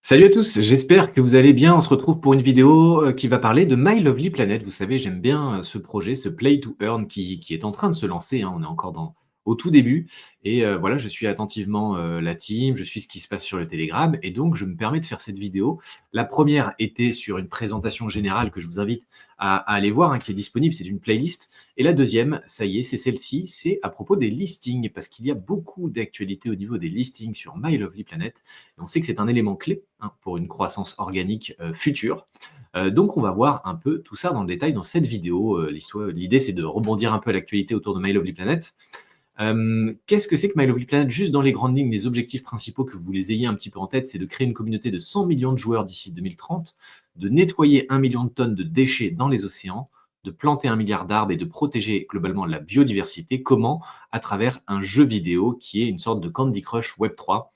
Salut à tous, j'espère que vous allez bien. On se retrouve pour une vidéo qui va parler de My Lovely Planet. Vous savez, j'aime bien ce projet, ce Play to Earn qui est en train de se lancer, hein. On est encore au tout début. Et voilà, je suis attentivement la team, je suis ce qui se passe sur le Telegram. Et donc, je me permets de faire cette vidéo. La première était sur une présentation générale que je vous invite à aller voir, hein, qui est disponible. C'est une playlist. Et la deuxième, ça y est, c'est celle-ci. C'est à propos des listings, parce qu'il y a beaucoup d'actualités au niveau des listings sur My Lovely Planet. On sait que c'est un élément clé, hein, pour une croissance organique future. Donc on va voir un peu tout ça dans le détail dans cette vidéo. L'idée, c'est de rebondir un peu à l'actualité autour de My Lovely Planet. Qu'est-ce que c'est que My Lovely Planet? Juste dans les grandes lignes, les objectifs principaux, que vous les ayez un petit peu en tête, c'est de créer une communauté de 100 millions de joueurs d'ici 2030, de nettoyer 1 million de tonnes de déchets dans les océans, de planter 1 milliard d'arbres et de protéger globalement la biodiversité. Comment? À travers un jeu vidéo qui est une sorte de Candy Crush Web3,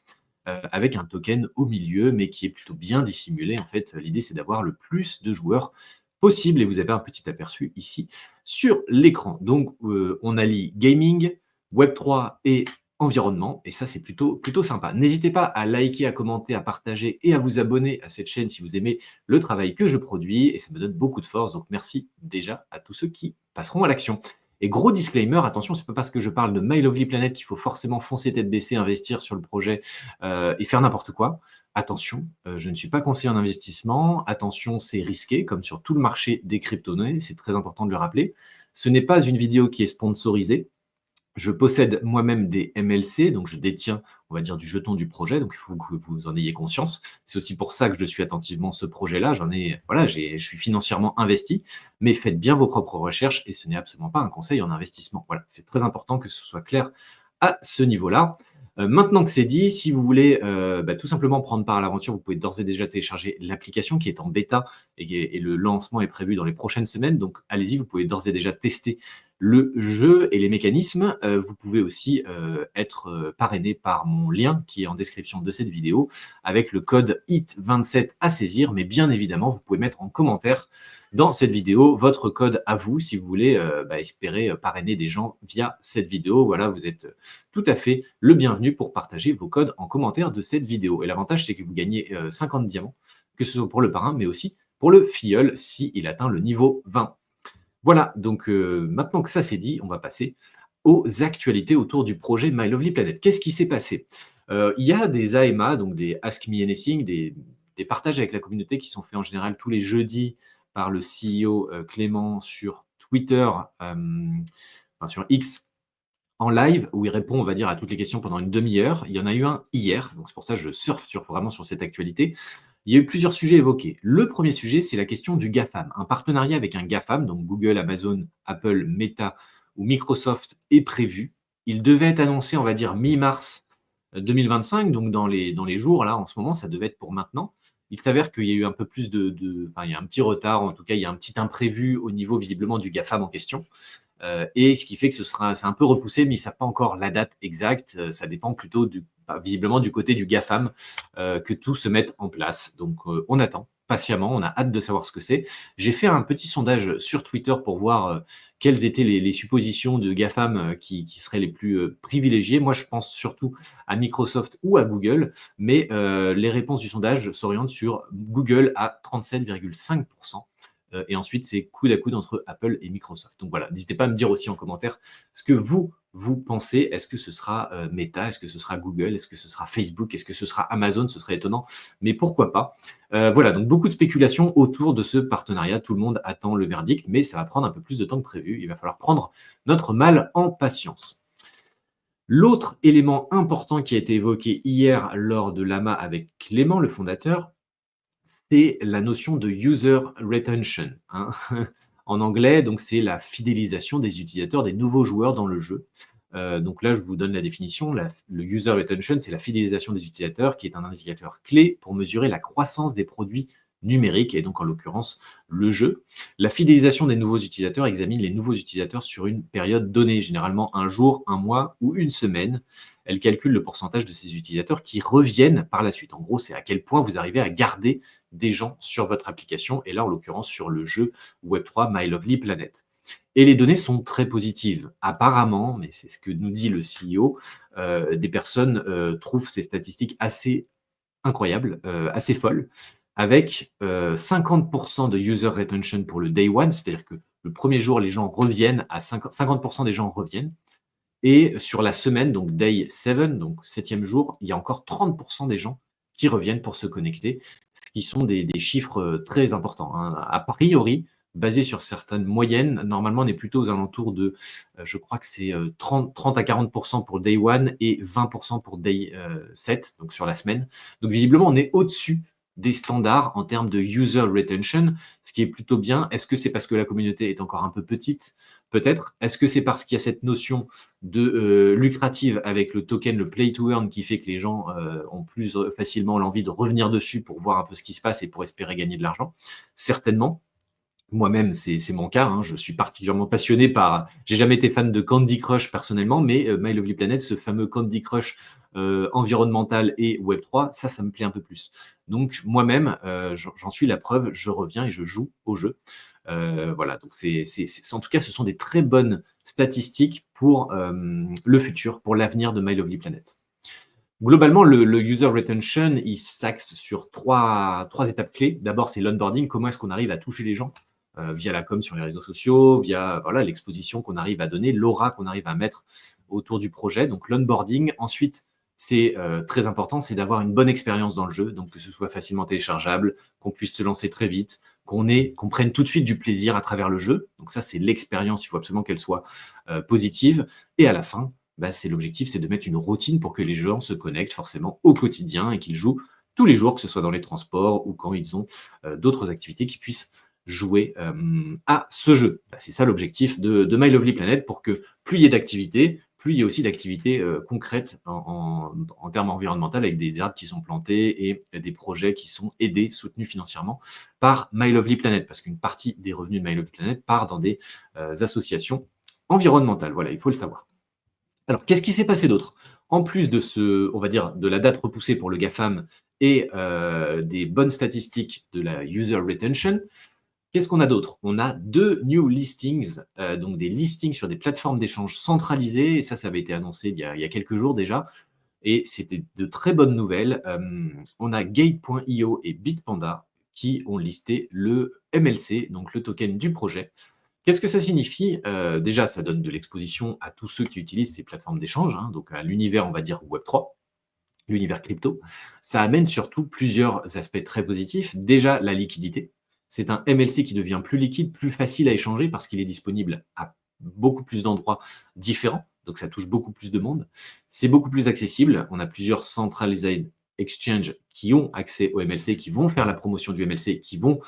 avec un token au milieu, mais qui est plutôt bien dissimulé. En fait, l'idée, c'est d'avoir le plus de joueurs possible, et vous avez un petit aperçu ici sur l'écran. Donc, on allie gaming, Web3 et environnement, et ça, c'est plutôt sympa. N'hésitez pas à liker, à commenter, à partager et à vous abonner à cette chaîne si vous aimez le travail que je produis, et ça me donne beaucoup de force. Donc, merci déjà à tous ceux qui passeront à l'action. Et gros disclaimer, attention, c'est pas parce que je parle de My Lovely Planet qu'il faut forcément foncer tête baissée, investir sur le projet et faire n'importe quoi. Attention, je ne suis pas conseiller en investissement. Attention, c'est risqué, comme sur tout le marché des crypto-monnaies. C'est très important de le rappeler. Ce n'est pas une vidéo qui est sponsorisée. Je possède moi-même des MLC, donc je détiens, on va dire, du jeton du projet, donc il faut que vous en ayez conscience. C'est aussi pour ça que je suis attentivement ce projet-là. Voilà, je suis financièrement investi, mais faites bien vos propres recherches et ce n'est absolument pas un conseil en investissement. Voilà, c'est très important que ce soit clair à ce niveau-là. Maintenant que c'est dit, si vous voulez tout simplement prendre part à l'aventure, vous pouvez d'ores et déjà télécharger l'application qui est en bêta, et le lancement est prévu dans les prochaines semaines. Donc allez-y, vous pouvez d'ores et déjà tester le jeu et les mécanismes. Vous pouvez aussi être parrainé par mon lien qui est en description de cette vidéo avec le code HIT27 à saisir. Mais bien évidemment, vous pouvez mettre en commentaire dans cette vidéo votre code à vous si vous voulez espérer parrainer des gens via cette vidéo. Voilà, vous êtes tout à fait le bienvenu pour partager vos codes en commentaire de cette vidéo. Et l'avantage, c'est que vous gagnez 50 diamants, que ce soit pour le parrain, mais aussi pour le filleul s'il atteint le niveau 20. Voilà, donc maintenant que ça c'est dit, on va passer aux actualités autour du projet My Lovely Planet. Qu'est-ce qui s'est passé? Il y a des AMA, donc des Ask Me Anything, des partages avec la communauté qui sont faits en général tous les jeudis par le CEO Clément sur Twitter, enfin sur X, en live, où il répond, on va dire, à toutes les questions pendant une demi-heure. Il y en a eu un hier, donc c'est pour ça que je surfe vraiment sur cette actualité. Il y a eu plusieurs sujets évoqués. Le premier sujet, c'est la question du GAFAM. Un partenariat avec un GAFAM, donc Google, Amazon, Apple, Meta ou Microsoft, est prévu. Il devait être annoncé, on va dire, mi-mars 2025, donc dans les jours, là, en ce moment, ça devait être pour maintenant. Il s'avère qu'il y a eu un peu plus enfin, il y a un petit retard, en tout cas, il y a un petit imprévu au niveau, visiblement, du GAFAM en question. Et ce qui fait que c'est un peu repoussé, mais ils ne savent pas encore la date exacte. Ça dépend plutôt visiblement du côté du GAFAM que tout se mette en place. Donc on attend patiemment, on a hâte de savoir ce que c'est. J'ai fait un petit sondage sur Twitter pour voir quelles étaient les suppositions de GAFAM qui seraient les plus privilégiées. Moi, je pense surtout à Microsoft ou à Google, mais les réponses du sondage s'orientent sur Google à 37,5%. Et ensuite, c'est coude à coude entre Apple et Microsoft. Donc voilà, n'hésitez pas à me dire aussi en commentaire ce que vous pensez. Est-ce que ce sera Meta? Est-ce que ce sera Google? Est-ce que ce sera Facebook? Est-ce que ce sera Amazon? Ce serait étonnant, mais pourquoi pas? Voilà, donc beaucoup de spéculations autour de ce partenariat. Tout le monde attend le verdict, mais ça va prendre un peu plus de temps que prévu. Il va falloir prendre notre mal en patience. L'autre élément important qui a été évoqué hier lors de l'AMA avec Clément, le fondateur, c'est la notion de user retention, hein. En anglais, donc c'est la fidélisation des utilisateurs, des nouveaux joueurs dans le jeu. Donc là, je vous donne la définition. Le user retention, c'est la fidélisation des utilisateurs, qui est un indicateur clé pour mesurer la croissance des produits numériques, et donc en l'occurrence le jeu. La fidélisation des nouveaux utilisateurs examine les nouveaux utilisateurs sur une période donnée, généralement un jour, un mois ou une semaine. Elle calcule le pourcentage de ces utilisateurs qui reviennent par la suite. En gros, c'est à quel point vous arrivez à garder des gens sur votre application, et là, en l'occurrence, sur le jeu Web3 My Lovely Planet. Et les données sont très positives. Apparemment, mais c'est ce que nous dit le CEO, des personnes trouvent ces statistiques assez incroyable, assez folle, avec 50% de user retention pour le day one, c'est-à-dire que le premier jour, les gens reviennent, à 50% des gens reviennent. Et sur la semaine, donc day 7, donc septième jour, il y a encore 30% des gens qui reviennent pour se connecter, ce qui sont des chiffres très importants, hein. A priori, basé sur certaines moyennes, normalement, on est plutôt aux alentours de, je crois que c'est 30 à 40% pour day 1 et 20% pour day 7, donc sur la semaine. Donc visiblement, on est au-dessus des standards en termes de user retention, ce qui est plutôt bien. Est-ce que c'est parce que la communauté est encore un peu petite? Peut-être. Est-ce que c'est parce qu'il y a cette notion de lucrative avec le token, le play to earn, qui fait que les gens ont plus facilement l'envie de revenir dessus pour voir un peu ce qui se passe et pour espérer gagner de l'argent? Certainement. Moi-même, c'est mon cas, hein. Je suis particulièrement passionné par. J'ai jamais été fan de Candy Crush personnellement, mais My Lovely Planet, ce fameux Candy Crush environnemental et Web3, ça me plaît un peu plus. Donc moi-même, j'en suis la preuve, je reviens et je joue au jeu. Voilà, donc en tout cas, ce sont des très bonnes statistiques pour le futur, pour l'avenir de My Lovely Planet. Globalement, le user retention, il s'axe sur trois étapes clés. D'abord, c'est l'onboarding. Comment est-ce qu'on arrive à toucher les gens via la com sur les réseaux sociaux, via voilà, l'exposition qu'on arrive à donner, l'aura qu'on arrive à mettre autour du projet. Donc, l'onboarding. Ensuite, c'est très important, c'est d'avoir une bonne expérience dans le jeu, donc que ce soit facilement téléchargeable, qu'on puisse se lancer très vite, qu'on prenne tout de suite du plaisir à travers le jeu. Donc ça, c'est l'expérience, il faut absolument qu'elle soit positive. Et à la fin, bah, c'est l'objectif, c'est de mettre une routine pour que les gens se connectent forcément au quotidien et qu'ils jouent tous les jours, que ce soit dans les transports ou quand ils ont d'autres activités qui puissent jouer à ce jeu. Bah, c'est ça l'objectif de My Lovely Planet, pour que plus il y ait d'activités, plus il y ait aussi d'activités concrètes en termes environnementaux, avec des arbres qui sont plantés et des projets qui sont aidés, soutenus financièrement par My Lovely Planet, parce qu'une partie des revenus de My Lovely Planet part dans des associations environnementales. Voilà, il faut le savoir. Alors, qu'est-ce qui s'est passé d'autre? En plus de on va dire, de la date repoussée pour le GAFAM et des bonnes statistiques de la user retention, qu'est-ce qu'on a d'autre? On a 2 new listings, donc des listings sur des plateformes d'échange centralisées, et ça avait été annoncé il y a quelques jours déjà, et c'était de très bonnes nouvelles. On a Gate.io et Bitpanda qui ont listé le MLC, donc le token du projet. Qu'est-ce que ça signifie? Déjà, ça donne de l'exposition à tous ceux qui utilisent ces plateformes d'échange, hein, donc à l'univers, on va dire, Web3, l'univers crypto. Ça amène surtout plusieurs aspects très positifs. Déjà, la liquidité. C'est un MLC qui devient plus liquide, plus facile à échanger parce qu'il est disponible à beaucoup plus d'endroits différents. Donc, ça touche beaucoup plus de monde. C'est beaucoup plus accessible. On a plusieurs centralized exchange qui ont accès au MLC, qui vont faire la promotion du MLC, qui vont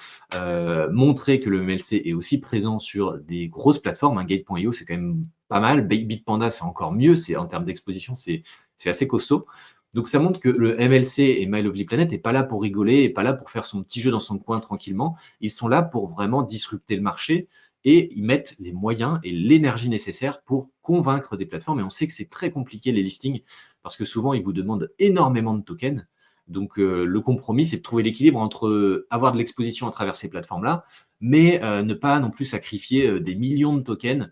montrer que le MLC est aussi présent sur des grosses plateformes. Hein. Gate.io, c'est quand même pas mal. Bitpanda, c'est encore mieux. C'est en termes d'exposition, c'est assez costaud. Donc ça montre que le MLC et My Lovely Planet n'est pas là pour rigoler, n'est pas là pour faire son petit jeu dans son coin tranquillement. Ils sont là pour vraiment disrupter le marché, et ils mettent les moyens et l'énergie nécessaire pour convaincre des plateformes. Et on sait que c'est très compliqué les listings, parce que souvent ils vous demandent énormément de tokens. Donc le compromis, c'est de trouver l'équilibre entre avoir de l'exposition à travers ces plateformes-là, mais ne pas non plus sacrifier des millions de tokens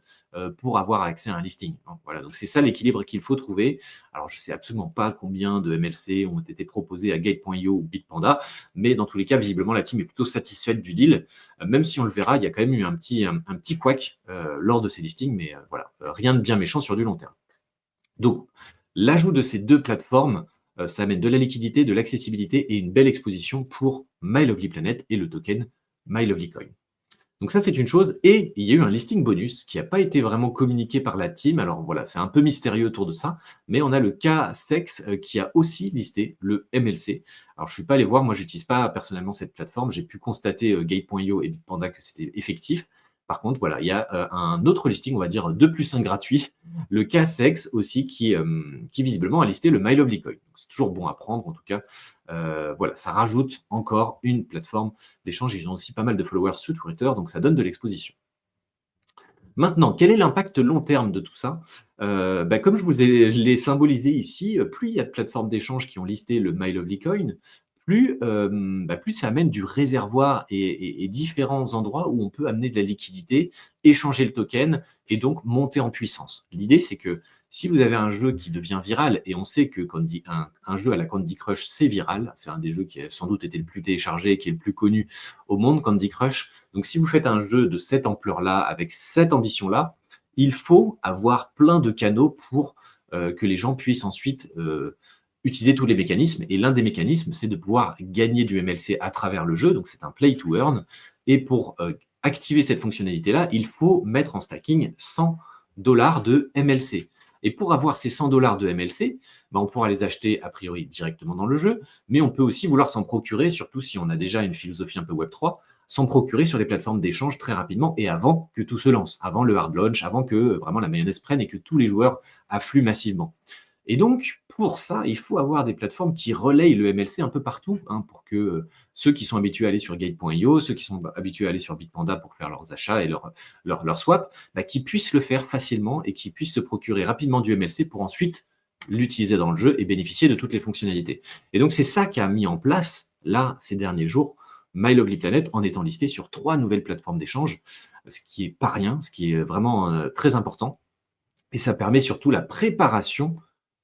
pour avoir accès à un listing. Donc, voilà, donc c'est ça l'équilibre qu'il faut trouver. Alors je ne sais absolument pas combien de MLC ont été proposés à Gate.io ou Bitpanda, mais dans tous les cas, visiblement, la team est plutôt satisfaite du deal, même si on le verra, il y a quand même eu un petit couac lors de ces listings, mais voilà, rien de bien méchant sur du long terme. Donc, l'ajout de ces deux plateformes, ça amène de la liquidité, de l'accessibilité et une belle exposition pour My Lovely Planet et le token My Lovely Coin. Donc ça, c'est une chose. Et il y a eu un listing bonus qui n'a pas été vraiment communiqué par la team. Alors voilà, c'est un peu mystérieux autour de ça. Mais on a le K-Sex qui a aussi listé le MLC. Alors je ne suis pas allé voir, moi je n'utilise pas personnellement cette plateforme. J'ai pu constater Gate.io et Bitpanda que c'était effectif. Par contre, voilà, il y a un autre listing, on va dire 2+1 gratuit, le K-Sex aussi, qui visiblement a listé le My Lovely Coin. C'est toujours bon à prendre, en tout cas. Voilà, ça rajoute encore une plateforme d'échange. Ils ont aussi pas mal de followers sur Twitter, donc ça donne de l'exposition. Maintenant, quel est l'impact long terme de tout ça? Comme je l'ai symbolisé ici, plus il y a de plateformes d'échange qui ont listé le My Lovely Coin, plus ça amène du réservoir et différents endroits où on peut amener de la liquidité, échanger le token et donc monter en puissance. L'idée, c'est que Si vous avez un jeu qui devient viral, et on sait que un jeu à la Candy Crush, c'est viral, c'est un des jeux qui a sans doute été le plus téléchargé, qui est le plus connu au monde, Candy Crush. Donc si vous faites un jeu de cette ampleur-là, avec cette ambition-là, il faut avoir plein de canaux pour que les gens puissent ensuite utiliser tous les mécanismes. Et l'un des mécanismes, c'est de pouvoir gagner du MLC à travers le jeu. Donc c'est un play to earn. Et pour activer cette fonctionnalité-là, il faut mettre en stacking 100 dollars de MLC. Et pour avoir ces 100 dollars de MLC, ben on pourra les acheter a priori directement dans le jeu, mais on peut aussi vouloir s'en procurer, surtout si on a déjà une philosophie un peu Web3, s'en procurer sur des plateformes d'échange très rapidement et avant que tout se lance, avant le hard launch, avant que vraiment la mayonnaise prenne et que tous les joueurs affluent massivement. Et donc, pour ça, il faut avoir des plateformes qui relayent le MLC un peu partout, pour que ceux qui sont habitués à aller sur Gate.io, ceux qui sont habitués à aller sur Bitpanda pour faire leurs achats et leurs swaps, qui puissent le faire facilement et qui puissent se procurer rapidement du MLC pour ensuite l'utiliser dans le jeu et bénéficier de toutes les fonctionnalités. Et donc, c'est ça qu'a mis en place, là, ces derniers jours, My Lovely Planet, en étant listé sur 3 nouvelles plateformes d'échange, ce qui n'est pas rien, ce qui est vraiment très important. Et ça permet surtout la préparation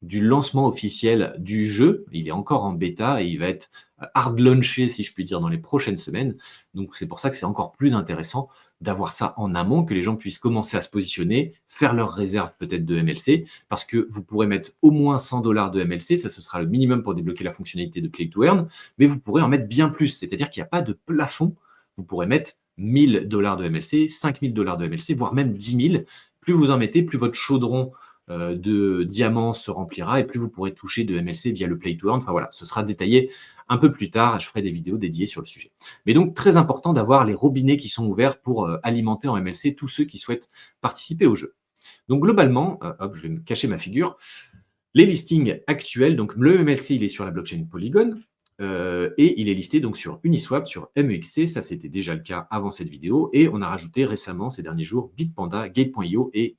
du lancement officiel du jeu. Il est encore en bêta et il va être hard launché, si je puis dire, dans les prochaines semaines. Donc c'est pour ça que c'est encore plus intéressant d'avoir ça en amont, que les gens puissent commencer à se positionner, faire leur réserve peut-être de MLC, parce que vous pourrez mettre au moins 100 dollars de MLC, ça ce sera le minimum pour débloquer la fonctionnalité de Play to Earn, mais vous pourrez en mettre bien plus, c'est-à-dire qu'il n'y a pas de plafond. Vous pourrez mettre 1000 dollars de MLC, 5000 dollars de MLC, voire même 10 000. Plus vous en mettez, plus votre chaudron de diamants se remplira et plus vous pourrez toucher de MLC via le Play to Earn. Enfin voilà, ce sera détaillé un peu plus tard. Je ferai des vidéos dédiées sur le sujet. Mais donc, très important d'avoir les robinets qui sont ouverts pour alimenter en MLC tous ceux qui souhaitent participer au jeu. Donc, globalement, hop, je vais me cacher ma figure. Les listings actuels, donc le MLC, il est sur la blockchain Polygon. Et il est listé donc sur Uniswap, sur MEXC, ça c'était déjà le cas avant cette vidéo, et on a rajouté récemment, ces derniers jours, Bitpanda, Gate.io et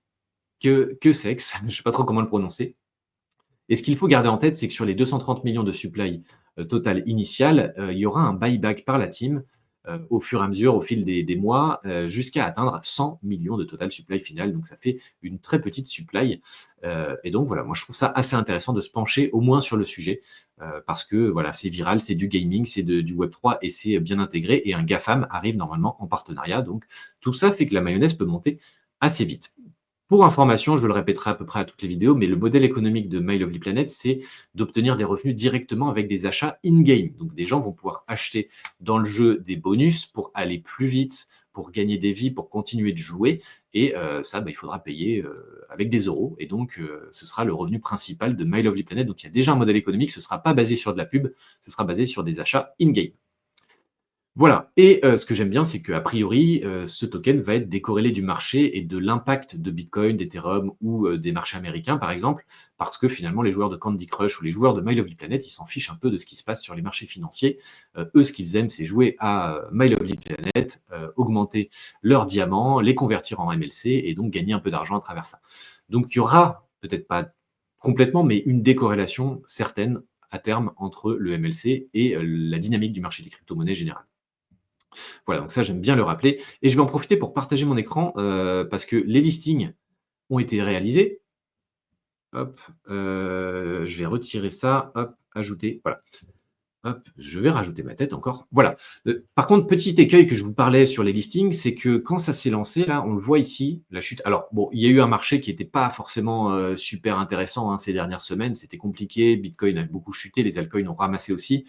Kesex, je ne sais pas trop comment le prononcer. Et ce qu'il faut garder en tête, c'est que sur les 230 millions de supply total initial, il y aura un buyback par la team au fur et à mesure, au fil des mois, jusqu'à atteindre 100 millions de total supply final. Donc ça fait une très petite supply. Et donc voilà, moi je trouve ça assez intéressant de se pencher au moins sur le sujet, parce que voilà, c'est viral, c'est du gaming, c'est du Web3 et c'est bien intégré. Et un GAFAM arrive normalement en partenariat. Donc tout ça fait que la mayonnaise peut monter assez vite. Pour information, je le répéterai à peu près à toutes les vidéos, mais le modèle économique de My Lovely Planet, c'est d'obtenir des revenus directement avec des achats in-game. Donc des gens vont pouvoir acheter dans le jeu des bonus pour aller plus vite, pour gagner des vies, pour continuer de jouer. Et ça, il faudra payer avec des euros. Et donc, ce sera le revenu principal de My Lovely Planet. Donc il y a déjà un modèle économique, ce ne sera pas basé sur de la pub, ce sera basé sur des achats in-game. Voilà. Et ce que j'aime bien, c'est qu'a priori, ce token va être décorrélé du marché et de l'impact de Bitcoin, d'Ethereum ou des marchés américains, par exemple, parce que finalement, les joueurs de Candy Crush ou les joueurs de My Lovely Planet, ils s'en fichent un peu de ce qui se passe sur les marchés financiers. Eux, ce qu'ils aiment, c'est jouer à My Lovely Planet, augmenter leurs diamants, les convertir en MLC et donc gagner un peu d'argent à travers ça. Donc, il y aura, peut-être pas complètement, mais une décorrélation certaine à terme entre le MLC et la dynamique du marché des crypto-monnaies générales. Voilà, donc ça, j'aime bien le rappeler. Et je vais en profiter pour partager mon écran parce que les listings ont été réalisés. Hop, je vais retirer ça. Hop, ajouter. Voilà. Hop, je vais rajouter ma tête encore. Voilà. Par contre, petit écueil que je vous parlais sur les listings, c'est que quand ça s'est lancé, là, on le voit ici, la chute. Alors, bon, il y a eu un marché qui n'était pas forcément super intéressant ces dernières semaines. C'était compliqué. Bitcoin a beaucoup chuté. Les altcoins ont ramassé aussi.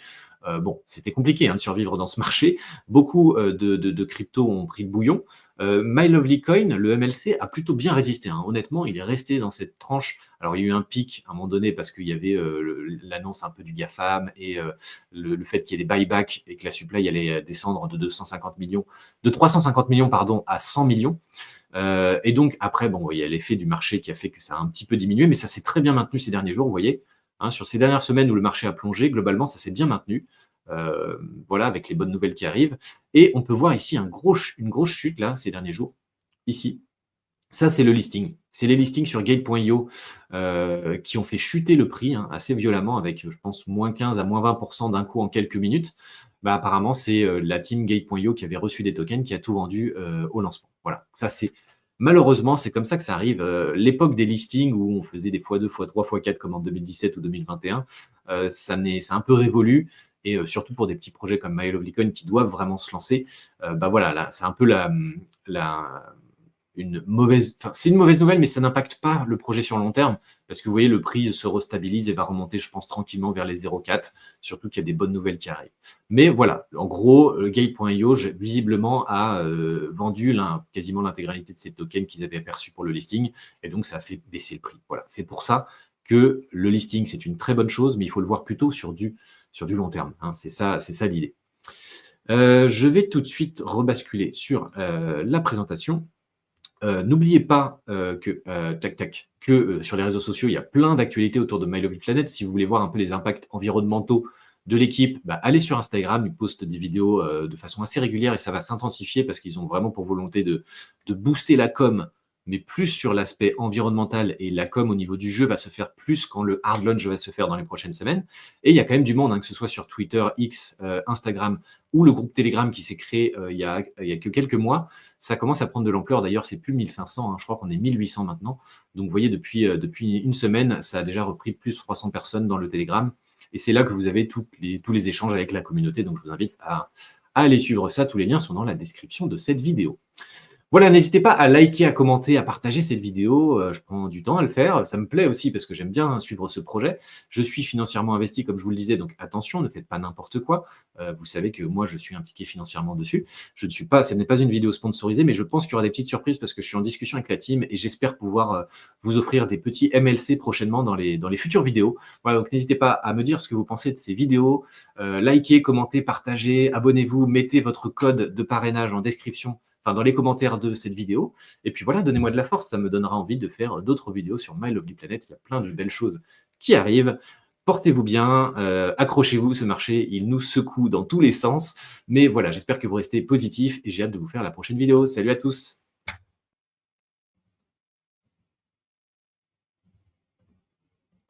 Bon, c'était compliqué de survivre dans ce marché. Beaucoup de cryptos ont pris le bouillon. My Lovely Coin, le MLC, a plutôt bien résisté. Honnêtement, il est resté dans cette tranche. Alors, il y a eu un pic à un moment donné parce qu'il y avait l'annonce un peu du GAFAM et le fait qu'il y ait des buybacks et que la supply allait descendre de 350 millions pardon, à 100 millions. Et donc, après, bon, il y a l'effet du marché qui a fait que ça a un petit peu diminué, mais ça s'est très bien maintenu ces derniers jours, vous voyez. Sur ces dernières semaines où le marché a plongé, globalement, ça s'est bien maintenu. Voilà, avec les bonnes nouvelles qui arrivent. Et on peut voir ici une grosse chute, là, ces derniers jours. Ici. Ça, c'est le listing. C'est les listings sur Gate.io qui ont fait chuter le prix assez violemment avec, je pense, moins 15 à moins 20% d'un coup en quelques minutes. Apparemment, c'est la team Gate.io qui avait reçu des tokens qui a tout vendu au lancement. Voilà, ça, c'est Malheureusement, c'est comme ça que ça arrive. L'époque des listings où on faisait des x2, x3, x4 comme en 2017 ou 2021, c'est un peu révolu et surtout pour des petits projets comme My Lovely Coin qui doivent vraiment se lancer, bah, voilà, là, c'est un peu la c'est une mauvaise nouvelle, mais ça n'impacte pas le projet sur le long terme parce que vous voyez, le prix se restabilise et va remonter, je pense, tranquillement vers les 0,4, surtout qu'il y a des bonnes nouvelles qui arrivent. Mais voilà, en gros, Gate.io, visiblement, a vendu quasiment l'intégralité de ces tokens qu'ils avaient aperçus pour le listing, et donc ça a fait baisser le prix. Voilà, c'est pour ça que le listing, c'est une très bonne chose, mais il faut le voir plutôt sur du long terme, hein. C'est ça l'idée. Je vais tout de suite rebasculer sur la présentation. N'oubliez pas que sur les réseaux sociaux, il y a plein d'actualités autour de My Lovely Planet. Si vous voulez voir un peu les impacts environnementaux de l'équipe, bah, allez sur Instagram, ils postent des vidéos de façon assez régulière et ça va s'intensifier parce qu'ils ont vraiment pour volonté de booster la com, mais plus sur l'aspect environnemental, et la com au niveau du jeu va se faire plus quand le hard launch va se faire dans les prochaines semaines. Et il y a quand même du monde, hein, que ce soit sur Twitter, X, Instagram ou le groupe Telegram qui s'est créé il y a que quelques mois. Ça commence à prendre de l'ampleur. D'ailleurs, c'est plus 1500, hein, je crois qu'on est 1800 maintenant. Donc, vous voyez, depuis une semaine, ça a déjà repris plus de 300 personnes dans le Telegram. Et c'est là que vous avez tous les échanges avec la communauté. Donc, je vous invite à aller suivre ça. Tous les liens sont dans la description de cette vidéo. Voilà, n'hésitez pas à liker, à commenter, à partager cette vidéo. Je prends du temps à le faire. Ça me plaît aussi parce que j'aime bien suivre ce projet. Je suis financièrement investi, comme je vous le disais, donc attention, ne faites pas n'importe quoi. Vous savez que moi, je suis impliqué financièrement dessus. Ce n'est pas une vidéo sponsorisée, mais je pense qu'il y aura des petites surprises parce que je suis en discussion avec la team et j'espère pouvoir vous offrir des petits MLC prochainement dans les futures vidéos. Voilà, donc n'hésitez pas à me dire ce que vous pensez de ces vidéos. Likez, commentez, partagez, abonnez-vous, mettez votre code de parrainage en description, enfin dans les commentaires de cette vidéo. Et puis voilà, donnez-moi de la force, ça me donnera envie de faire d'autres vidéos sur My Lovely Planet. Il y a plein de belles choses qui arrivent. Portez-vous bien, accrochez-vous, ce marché, il nous secoue dans tous les sens. Mais voilà, j'espère que vous restez positifs et j'ai hâte de vous faire la prochaine vidéo. Salut à tous!